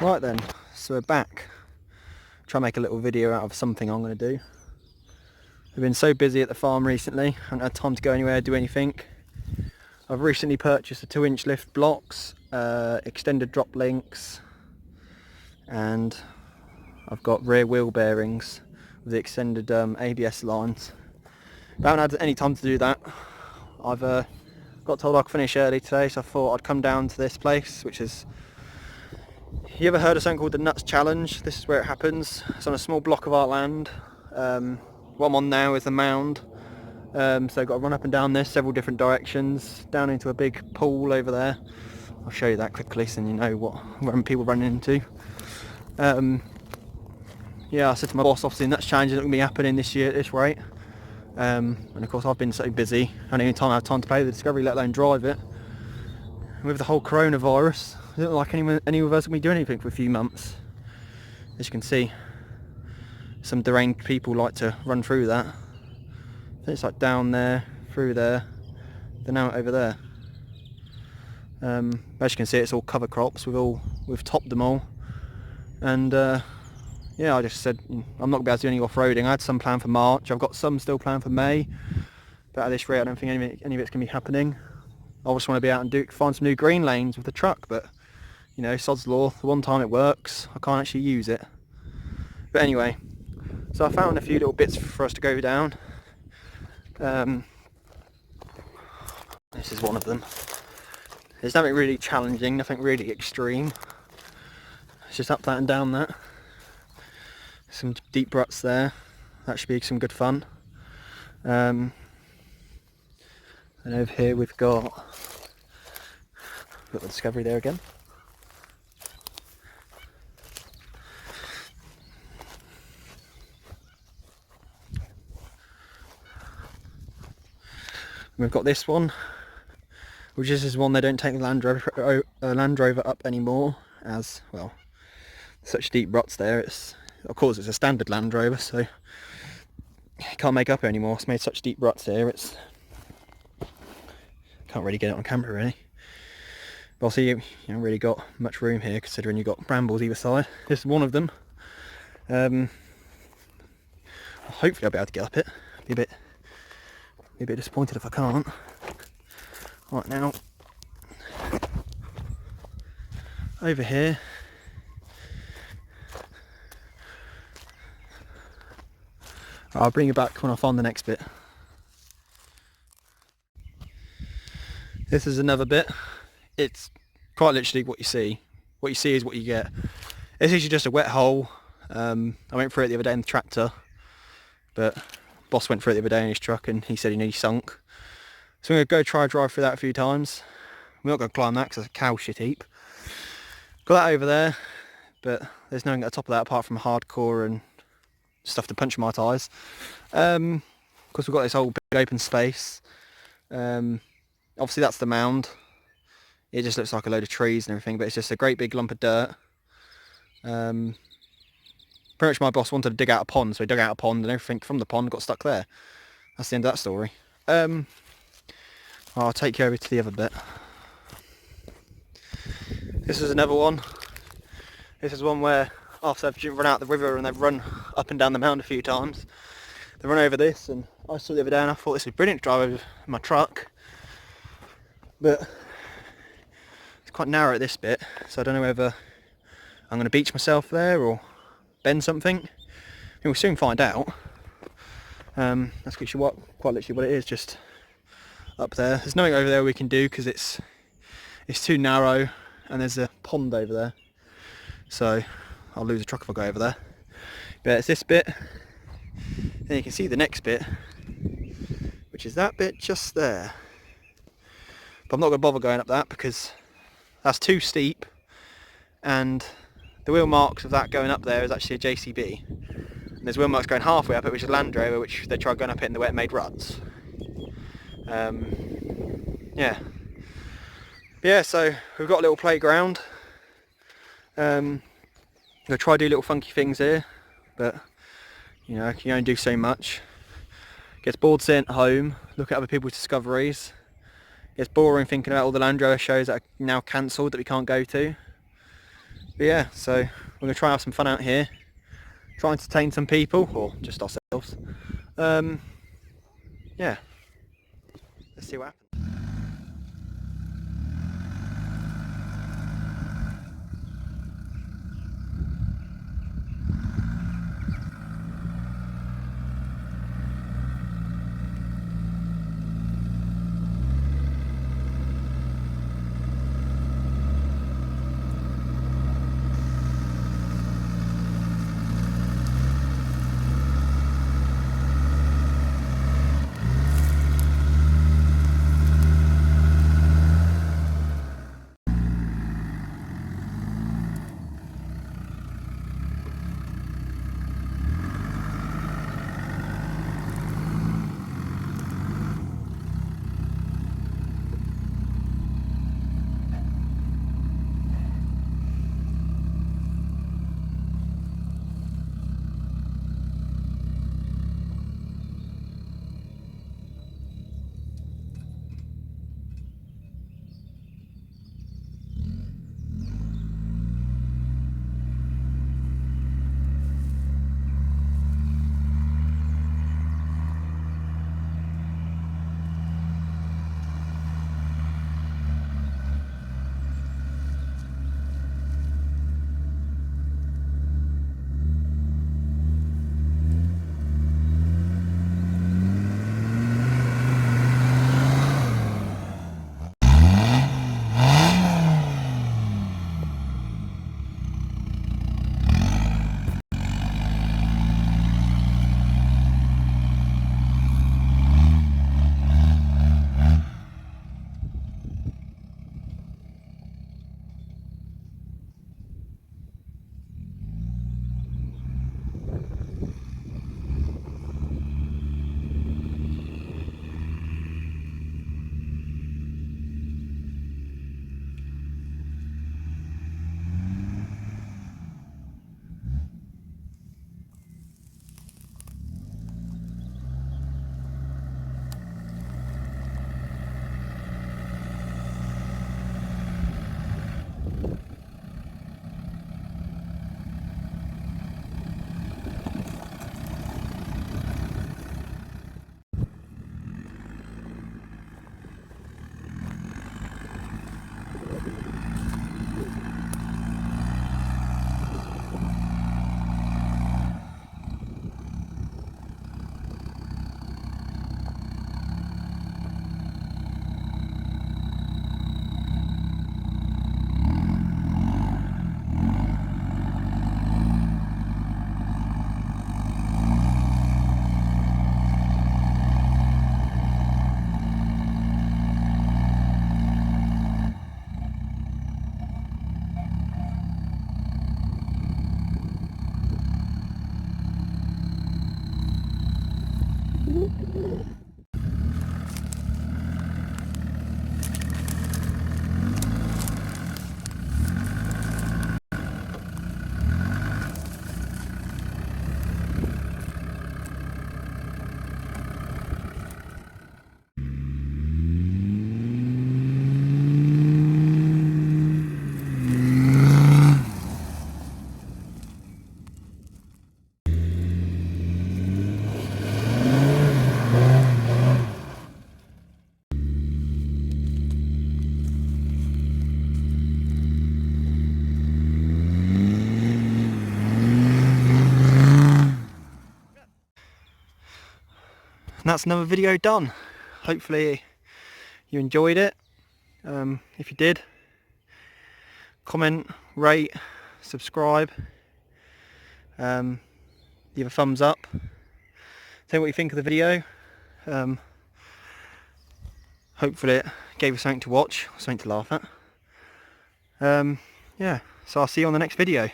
Right then, so we're back. Try and make a little video out of something I'm going to do. We've been so busy at the farm recently, I haven't had time to go anywhere, do anything. I've recently purchased a 2-inch lift blocks, extended drop links, and I've got rear wheel bearings with the extended ABS lines. But I haven't had any time to do that. I've got told I could finish early today, so I thought I'd come down to this place, which is... You ever heard of something called the Nuts Challenge? This is where it happens. It's on a small block of our land. What I'm on now is the mound. So I've got to run up and down this several different directions, down into a big pool over there. I'll show you that quickly so you know what people run into. Yeah, I said to my boss, obviously Nuts Challenge isn't going to be happening this year at this rate. And of course I've been so busy, I don't even have time to play the Discovery, let alone drive it. And with the whole coronavirus, it doesn't look like any of us will be doing anything for a few months. As you can see, some deranged people like to run through that. I think it's like down there, through there, then out over there. As you can see, it's all cover crops. We've topped them all, and yeah, I just said I'm not going to be able to do any off-roading. I had some planned for March. I've got some still planned for May, but at this rate, I don't think any of it's going to be happening. I just want to be out and find some new green lanes with the truck, but you know, sod's law. The one time it works, I can't actually use it. But anyway, so I found a few little bits for us to go down. This is one of them. There's nothing really challenging, nothing really extreme. It's just up that and down that. Some deep ruts there. That should be some good fun. And over here we've got the Discovery there again. We've got this one, which is one they don't take the Landrover up anymore, as well. Such deep ruts there. Of course it's a standard Landrover, so you can't make up anymore. It's made such deep ruts here. Can't really get it on camera really. But also you haven't really got much room here, considering you've got brambles either side. This is one of them. Hopefully I'll be able to get up it. Be a bit disappointed if I can't. Right now, over here, I'll bring you back when I find the next bit. This is another bit. It's quite literally what you see. What you see is what you get. It's usually just a wet hole. I went through it the other day in the tractor, but boss went through it the other day in his truck and he said he nearly sunk. So I'm going to go try and drive through that a few times. We're not going to climb that because it's a cow shit heap. Got that over there, but there's nothing at the top of that apart from hardcore and stuff to punch my tyres. Of course we've got this whole big open space. Obviously that's the mound. It just looks like a load of trees and everything, but it's just a great big lump of dirt. Pretty much my boss wanted to dig out a pond, so he dug out a pond and everything from the pond got stuck there. That's the end of that story. I'll take you over to the other bit. This is another one. This is one where after they've run out the river and they've run up and down the mound a few times, they run over this, and I saw the other day and I thought this would be brilliant to drive over my truck. But it's quite narrow at this bit, so I don't know whether I'm going to beach myself there or bend something. We'll soon find out. That's quite literally what it is, just up there. There's nothing over there we can do because it's too narrow, and there's a pond over there. So I'll lose a truck if I go over there. But it's this bit. Then you can see the next bit, which is that bit just there. But I'm not going to bother going up that because that's too steep, and the wheel marks of that going up there is actually a JCB. And there's wheel marks going halfway up it, which is Landrover, which they tried going up it in the wet made ruts. Yeah. But yeah, so we've got a little playground. I'm going to try to do little funky things here, but you know, you can only do so much. Gets bored sitting at home, look at other people's discoveries. Gets boring thinking about all the Landrover shows that are now cancelled that we can't go to. But yeah, so we're going to try and have some fun out here. Try and entertain some people, or just ourselves. Yeah, let's see what happens. And that's another video done. Hopefully you enjoyed it. If you did, comment, rate, subscribe, leave a thumbs up, tell me what you think of the video. Hopefully it gave you something to watch, something to laugh at. Yeah, so I'll see you on the next video.